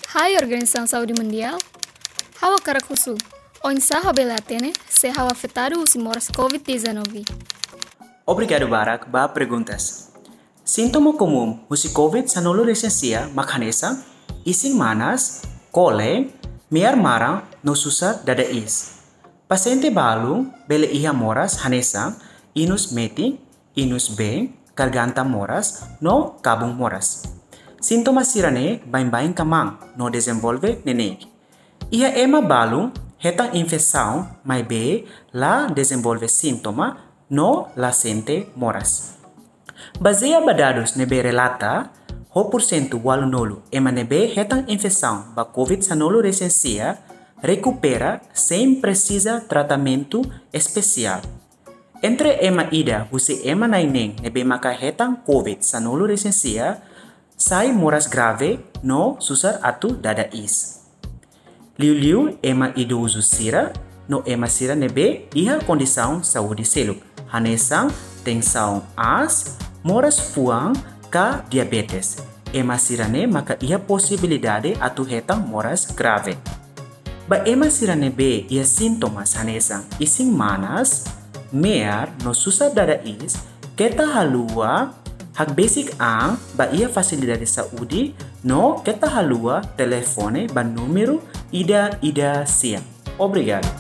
Hai Organização Saúde Mundial, hawa karakusu, onde saha belatene se hawa afetado os moras COVID-19. Obrigado Barak ba perguntas. Sintoma comum husi COVID-19 licencia makanesa, ising manas, kole, miar marang no susar dada is. Paciente balung bele iha moras hanesa, inus meti, inus B, garganta moras, no kabung moras. Sintoma sirane bain-bain kamang no desenvolve neneg. Iha ema balung hetang infecção mai B la desenvolve sintoma no la sente moras. Baseia badados nebe relata, ho porcento walunolo ema nebe hetang infecção ba COVID-19 recensia recupera sem precisa tratamento especial. Entre ema ida husi ema naineng nebe maka hetang COVID-19 recensia sai moras grave no susar atu dada is. Liu ema idoso sira no ema sira nebe iha condição saúde seluk. Hanesang tensão as moras fuang ka diabetes. Ema sirane maka iha possibilidade atu hetang moras grave. Ba ema sirane be ia sintomas hanesang ising manas, mear no susar dada is, keta halua hak basic ang ba ia facilidade saúde no keta halua telefone ba número ida siang. Obrigado.